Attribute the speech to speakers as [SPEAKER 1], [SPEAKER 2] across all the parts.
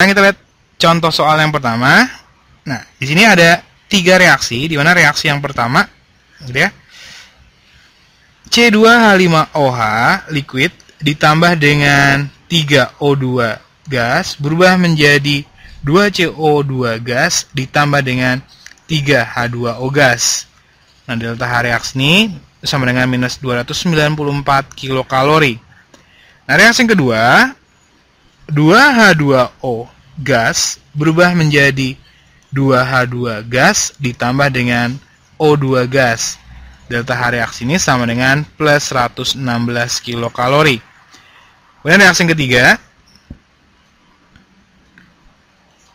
[SPEAKER 1] Sekarang kita lihat contoh soal yang pertama. Nah, di sini ada 3 reaksi, di mana reaksi yang pertama, gitu ya, C2H5OH liquid ditambah dengan 3O2 gas berubah menjadi 2CO2 gas ditambah dengan 3H2O gas. Nah, delta H reaksi ini sama dengan minus 294 kilokalori. Nah, reaksi yang kedua, 2H2O gas berubah menjadi 2H2 gas ditambah dengan O2 gas. Delta H reaksi ini sama dengan plus 116 kilokalori. Kemudian reaksi yang ketiga,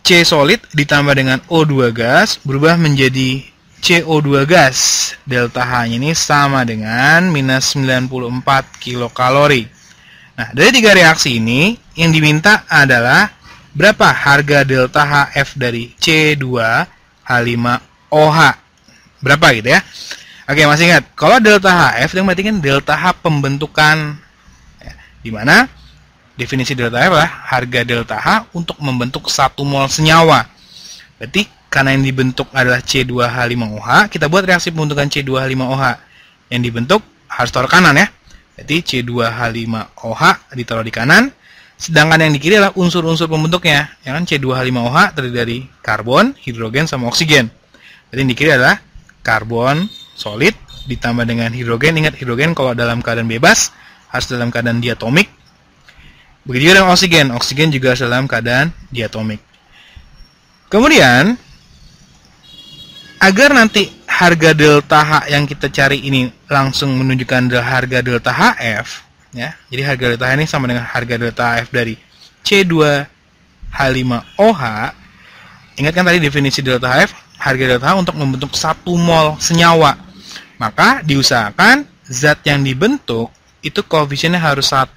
[SPEAKER 1] C solid ditambah dengan O2 gas berubah menjadi CO2 gas. Delta H-nya ini sama dengan minus 94 kilokalori. Nah, dari 3 reaksi ini, yang diminta adalah berapa harga delta HF dari C2H5OH. Berapa gitu ya. Oke, masih ingat, kalau delta HF itu berarti kan delta H pembentukan. Ya, di mana definisi delta H adalah harga delta H untuk membentuk 1 mol senyawa. Berarti karena yang dibentuk adalah C2H5OH, kita buat reaksi pembentukan C2H5OH. Yang dibentuk harus taruh kanan ya. Berarti C2H5OH ditaruh di kanan, sedangkan yang di kiri adalah unsur-unsur pembentuknya. Ya kan, C2H5OH terdiri dari karbon, hidrogen, sama oksigen. Berarti yang di kiri adalah karbon solid ditambah dengan hidrogen. Ingat, hidrogen kalau dalam keadaan bebas harus dalam keadaan diatomik. Begitu juga dengan oksigen. Oksigen juga harus dalam keadaan diatomik. Kemudian, agar nanti harga delta H yang kita cari ini langsung menunjukkan harga delta HF, ya. Jadi harga delta H ini sama dengan harga delta HF dari C2H5OH. Ingat kan tadi definisi delta HF, harga delta H untuk membentuk 1 mol senyawa. Maka diusahakan zat yang dibentuk itu koefisiennya harus 1.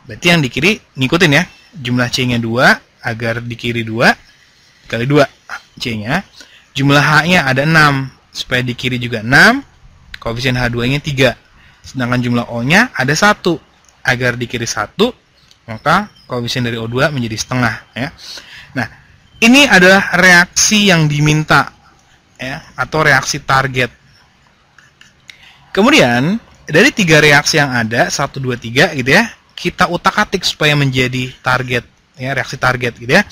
[SPEAKER 1] Berarti yang di kiri ngikutin ya. Jumlah C-nya 2, agar di kiri 2 kali 2 C-nya. Jumlah H-nya ada 6, supaya di kiri juga 6, koefisien H2-nya 3. Sedangkan jumlah O-nya ada 1, agar di kiri 1, maka koefisien dari O2 menjadi setengah. Ya. Nah, ini adalah reaksi yang diminta, ya, atau reaksi target. Kemudian, dari 3 reaksi yang ada, 1, 2, 3, gitu ya, kita utak-atik supaya menjadi target, ya, reaksi target, gitu ya.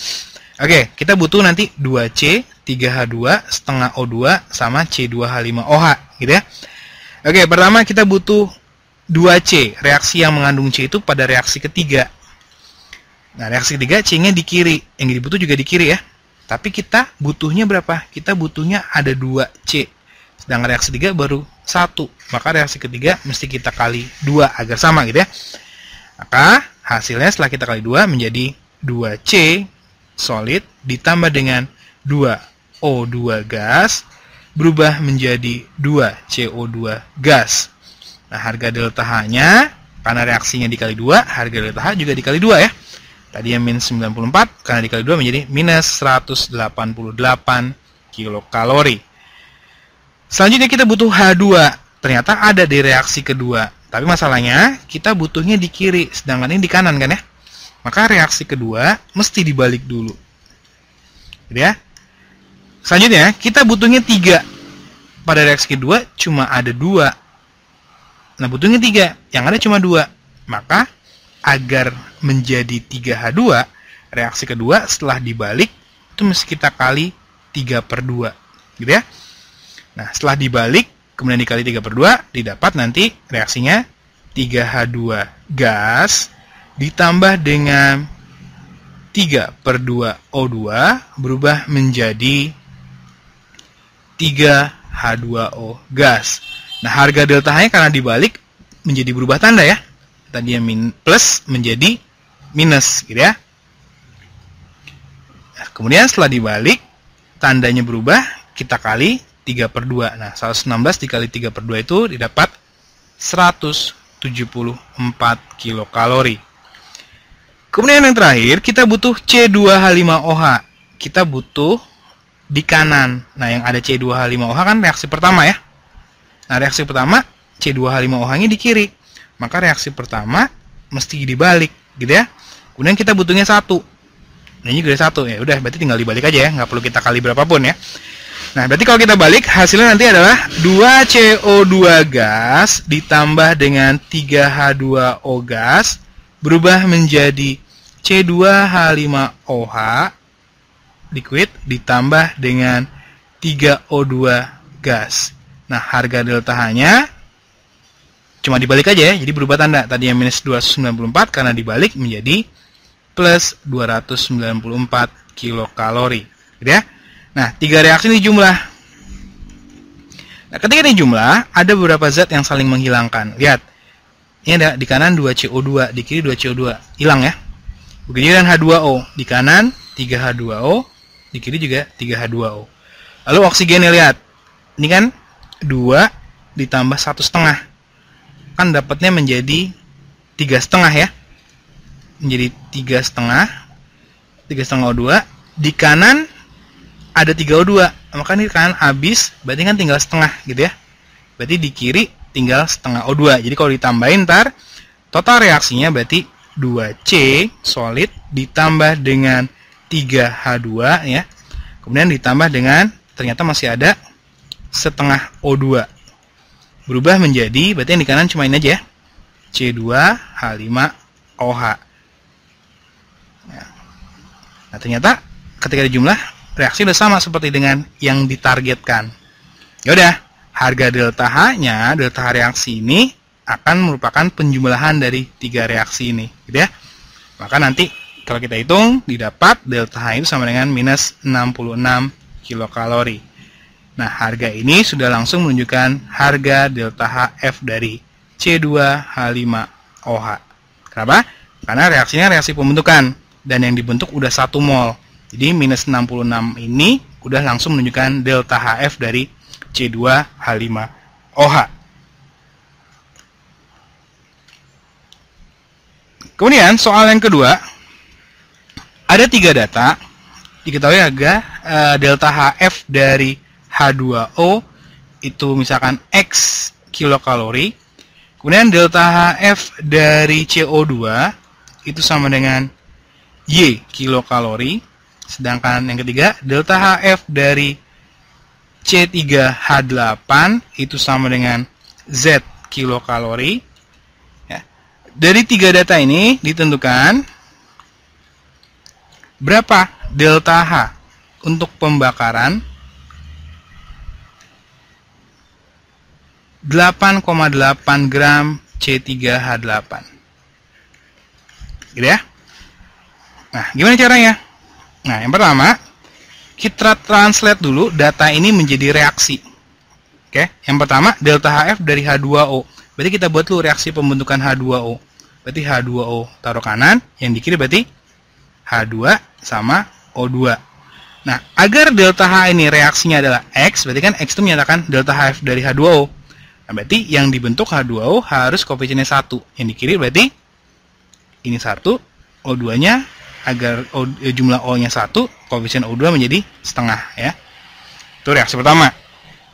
[SPEAKER 1] Oke, kita butuh nanti 2C, 3H2, setengah O2, sama C2H5OH, gitu ya. Oke, pertama kita butuh 2C, reaksi yang mengandung C itu pada reaksi ketiga. Nah, reaksi ketiga C-nya di kiri, yang dibutuh juga di kiri ya. Tapi kita butuhnya berapa? Kita butuhnya ada 2C, sedangkan reaksi ketiga baru 1. Maka reaksi ketiga mesti kita kali 2 agar sama gitu ya. Maka hasilnya setelah kita kali 2 menjadi 2C solid ditambah dengan 2O2 gas berubah menjadi 2CO2 gas. Nah, harga delta H-nya karena reaksinya dikali 2, harga delta H juga dikali 2 ya. Tadi yang minus 94, karena dikali 2 menjadi minus 188 kilokalori. Selanjutnya kita butuh H2. Ternyata ada di reaksi kedua. Tapi masalahnya kita butuhnya di kiri, sedangkan ini di kanan kan ya. Maka reaksi kedua mesti dibalik dulu. Gitu ya. Selanjutnya kita butuhnya 3. Pada reaksi kedua cuma ada 2. Nah, butuhnya 3, yang ada cuma 2. Maka agar menjadi 3H2, reaksi kedua setelah dibalik itu mesti kita kali 3/2, gitu ya. Nah, setelah dibalik kemudian dikali 3/2, didapat nanti reaksinya 3H2 gas ditambah dengan 3/2O2 berubah menjadi 3H2O gas. Nah, harga delta H-nya karena dibalik menjadi berubah tanda ya. Tadi yang plus menjadi minus, gitu ya. Nah, kemudian setelah dibalik, tandanya berubah, kita kali 3/2. Nah, 116 dikali 3/2 itu didapat 174 kilokalori. Kemudian yang terakhir, kita butuh C2H5OH. Kita butuh di kanan. Nah, yang ada C2H5OH kan reaksi pertama ya. Nah, reaksi pertama C2H5OH-nya di kiri. Maka reaksi pertama mesti dibalik, gitu ya. Kemudian kita butuhnya 1. Nah, ini juga 1 ya. Udah, berarti tinggal dibalik aja ya, nggak perlu kita kali berapapun ya. Nah, berarti kalau kita balik, hasilnya nanti adalah 2CO2 gas ditambah dengan 3H2O gas berubah menjadi C2H5OH liquid ditambah dengan 3O2 gas. Nah, harga delta H-nya cuma dibalik aja ya, jadi berubah tanda. Tadi yang minus 294 karena dibalik menjadi plus 294 kilokalori. Gitu ya. Nah, 3 reaksi ini jumlah. Nah, ketika ini jumlah, ada beberapa zat yang saling menghilangkan. Lihat, ini ada di kanan 2CO2, di kiri 2CO2, hilang ya. Begitu dengan H2O, di kanan 3H2O, di kiri juga 3H2O. Lalu oksigennya lihat, ini kan 2 ditambah 1,5, kan dapatnya menjadi 3,5 ya, menjadi 3,5 O2. Di kanan ada 3O2, maka ini kanan habis, berarti kan tinggal setengah gitu ya. Berarti di kiri tinggal setengah O2. Jadi kalau ditambahin ntar total reaksinya berarti 2C solid ditambah dengan 3H2 ya. Kemudian ditambah dengan ternyata masih ada setengah O2. Berubah menjadi, berarti yang di kanan cuma ini aja ya, C2H5OH. Nah, ternyata ketika dijumlah reaksi udah sama seperti dengan yang ditargetkan. Ya udah, harga delta H-nya, delta H reaksi ini akan merupakan penjumlahan dari 3 reaksi ini, gitu ya. Maka nanti kalau kita hitung didapat delta H itu sama dengan minus 66 kilokalori. Nah, harga ini sudah langsung menunjukkan harga delta HF dari C2H5OH. Kenapa? Karena reaksinya reaksi pembentukan dan yang dibentuk udah 1 mol. Jadi minus 66 ini udah langsung menunjukkan delta HF dari C2H5OH. Kemudian soal yang kedua, ada 3 data. Diketahui harga delta HF dari H2O itu misalkan X kilokalori. Kemudian delta HF dari CO2 itu sama dengan Y kilokalori. Sedangkan yang ketiga, delta HF dari C3H8 itu sama dengan Z kilokalori. Ya. Dari 3 data ini ditentukan berapa delta H untuk pembakaran 8,8 gram C3H8. Gitu ya. Nah, gimana caranya? Nah, yang pertama, kita translate dulu data ini menjadi reaksi. Oke, yang pertama delta HF dari H2O. Berarti kita buat dulu reaksi pembentukan H2O. Berarti H2O taruh kanan, yang di kiri berarti H2 sama O2. Nah, agar delta H ini reaksinya adalah X, berarti kan X itu menyatakan delta HF dari H2O. Nah, berarti yang dibentuk H2O harus koefisiennya 1. Yang di kiri berarti ini 1, O2-nya agar jumlah O-nya 1, koefisien O2 menjadi setengah ya. Itu reaksi pertama.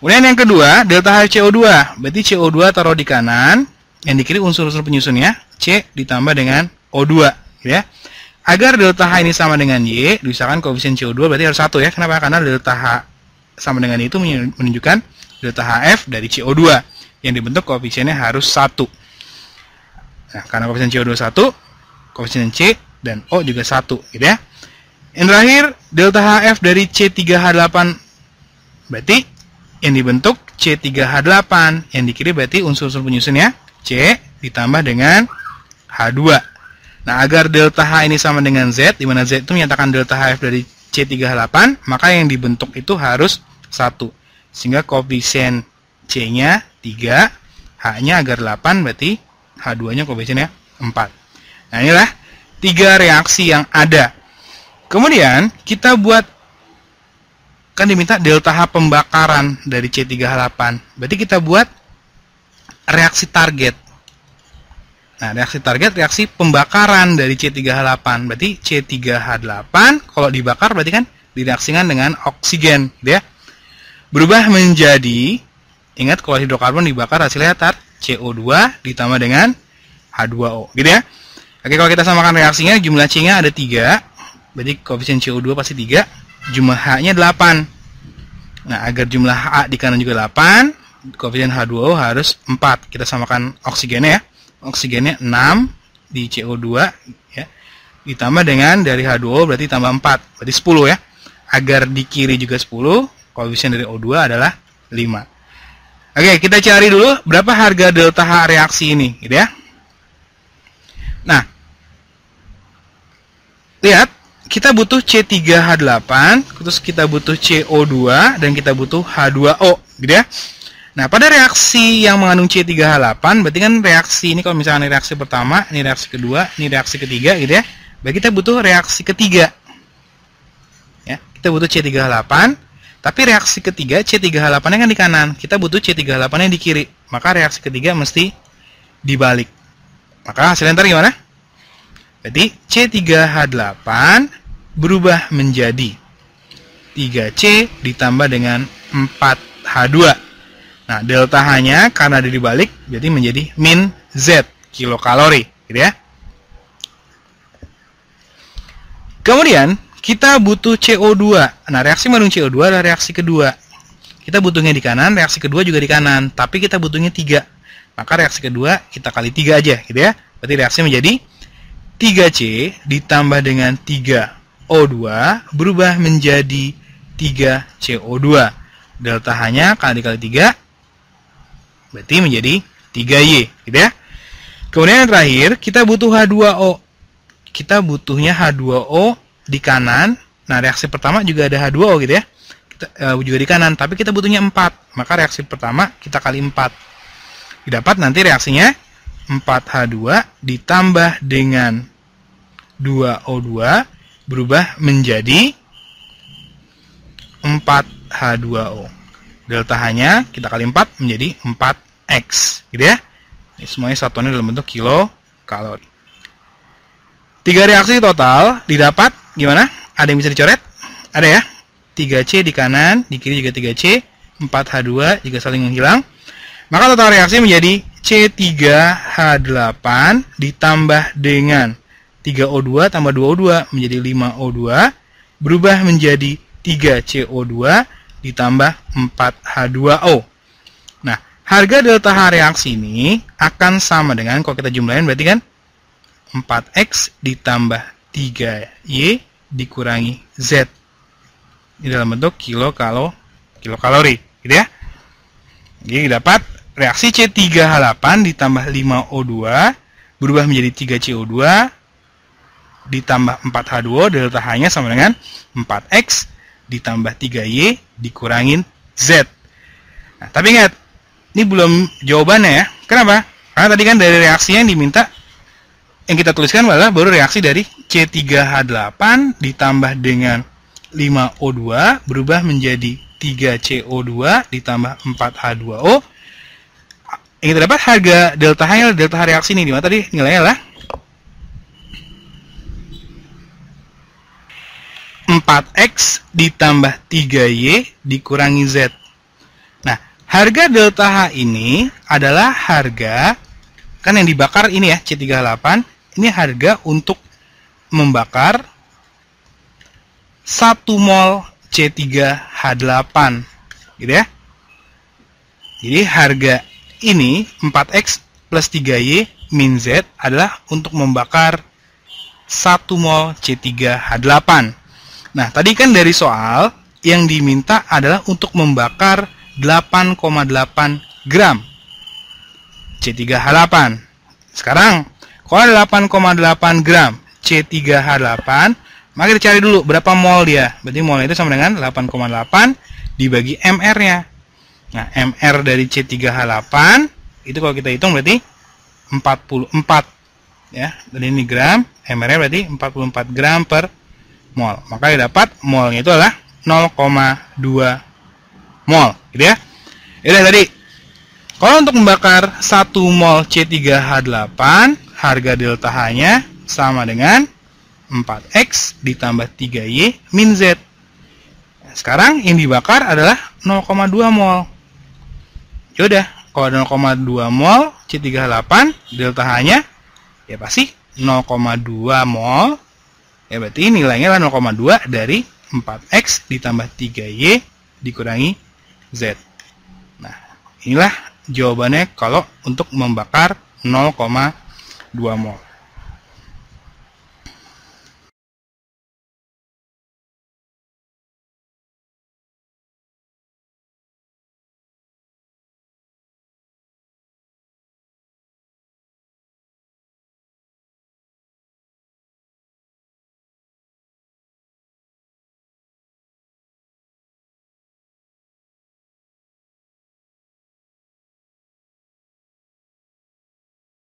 [SPEAKER 1] Kemudian yang kedua, delta HCO2. Berarti CO2 taruh di kanan, yang di kiri unsur-unsur penyusunnya, C ditambah dengan O2 gitu ya. Agar delta H ini sama dengan Y, misalkan koefisien CO2 berarti harus 1 ya. Kenapa? Karena delta H sama dengan itu menunjukkan delta HF dari CO2 yang dibentuk koefisiennya harus 1. Nah, karena koefisien CO2 1, koefisien C dan O juga 1 gitu ya. Yang terakhir, delta HF dari C3H8 berarti yang dibentuk C3H8, yang di kiri berarti unsur-unsur penyusunnya C ditambah dengan H2. Nah, agar delta H ini sama dengan Z, di mana Z itu menyatakan delta HF dari C3H8, maka yang dibentuk itu harus 1. Sehingga koefisien C-nya 3, H-nya agar 8, berarti H2-nya koefisiennya 4. Nah, inilah 3 reaksi yang ada. Kemudian kita buat, kan diminta delta H pembakaran dari C3H8. Berarti kita buat reaksi target. Nah, reaksi target, reaksi pembakaran dari C3H8. Berarti C3H8 kalau dibakar berarti kan direaksikan dengan oksigen, gitu ya. Berubah menjadi, ingat kalau hidrokarbon dibakar hasilnya tar CO2 ditambah dengan H2O, gitu ya. Oke, kalau kita samakan reaksinya, jumlah C-nya ada 3, berarti koefisien CO2 pasti 3, jumlah H-nya 8. Nah, agar jumlah H di kanan juga 8, koefisien H2O harus 4. Kita samakan oksigennya ya. Oksigennya 6 di CO2 ya. Ditambah dengan dari H2O berarti tambah 4, berarti 10 ya. Agar di kiri juga 10, koefisien dari O2 adalah 5. Oke, kita cari dulu berapa harga delta H reaksi ini, gitu ya. Nah, lihat, kita butuh C3H8, terus kita butuh CO2, dan kita butuh H2O, gitu ya. Nah, pada reaksi yang mengandung C3H8, berarti kan reaksi ini kalau misalnya ini reaksi pertama, ini reaksi kedua, ini reaksi ketiga, gitu ya. Berarti kita butuh reaksi ketiga. Ya, kita butuh C3H8. Tapi reaksi ketiga, C3H8-nya kan di kanan. Kita butuh C3H8-nya di kiri. Maka reaksi ketiga mesti dibalik. Maka hasilnya ntar gimana? Berarti C3H8 berubah menjadi 3C ditambah dengan 4H2. Nah, delta H-nya karena ada dibalik, jadi menjadi min Z kilokalori. Gitu ya. Kemudian, kita butuh CO2. Nah, reaksi mengandung CO2 adalah reaksi kedua. Kita butuhnya di kanan, reaksi kedua juga di kanan. Tapi kita butuhnya 3. Maka reaksi kedua kita kali 3 aja, gitu ya. Berarti reaksi menjadi 3C ditambah dengan 3O2 berubah menjadi 3CO2. Delta H-nya kali dikali 3, berarti menjadi 3Y, gitu ya. Kemudian yang terakhir, kita butuh H2O. Kita butuhnya H2O di kanan. Nah, reaksi pertama juga ada H2O gitu ya. Kita juga di kanan, tapi kita butuhnya 4. Maka reaksi pertama kita kali 4. Didapat nanti reaksinya 4H2 ditambah dengan 2O2 berubah menjadi 4H2O. Delta H-nya kita kali 4 menjadi 4X, gitu ya. Ini semuanya satuannya dalam bentuk kilokalori. 3 reaksi total didapat gimana? Ada yang bisa dicoret? Ada ya? 3C di kanan, di kiri juga 3C, 4H2 juga saling menghilang. Maka total reaksi menjadi C3H8 ditambah dengan 3O2 tambah 2O2 menjadi 5O2 berubah menjadi 3CO2 ditambah 4H2O. Nah, harga delta H reaksi ini akan sama dengan, kalau kita jumlahin berarti kan 4X ditambah 3Y dikurangi Z. Ini dalam bentuk kilokalori, gitu ya. Jadi dapat reaksi C3H8 ditambah 5O2 berubah menjadi 3CO2 ditambah 4H2O, delta H-nya sama dengan 4X ditambah 3Y dikurangin Z. Nah, tapi ingat, ini belum jawabannya ya. Kenapa? Karena tadi kan dari reaksi yang diminta, yang kita tuliskan adalah baru reaksi dari C3H8 ditambah dengan 5O2 berubah menjadi 3CO2 ditambah 4H2O. Yang kita dapat harga delta H, delta H reaksi ini di mana tadi nilainya adalah 4X ditambah 3Y dikurangi Z. Nah, harga delta H ini adalah harga, kan yang dibakar ini ya, C3H8. Ini harga untuk membakar 1 mol C3H8, gitu ya. Jadi harga ini 4X plus 3Y min Z adalah untuk membakar 1 mol C3H8. Nah, tadi kan dari soal yang diminta adalah untuk membakar 8,8 gram C3H8. Sekarang, kalau ada 8,8 gram C3H8, maka kita cari dulu berapa mol dia. Berarti molnya itu sama dengan 8,8 dibagi MR-nya. Nah, MR dari C3H8 itu kalau kita hitung berarti 44. Ya, dan ini gram, MR-nya berarti 44 gram per mol. Maka kita dapat molnya itu adalah 0,2 mol, gitu ya. Ini tadi. Kalau untuk membakar 1 mol C3H8, harga delta H-nya sama dengan 4X ditambah 3Y min Z. Sekarang yang dibakar adalah 0,2 mol. Yaudah, kalau ada 0,2 mol C3H8, delta H-nya ya pasti 0,2 mol Ya berarti nilainya adalah 0,2 dari 4X ditambah 3Y dikurangi Z. Nah, inilah jawabannya kalau untuk membakar 0,2 mol.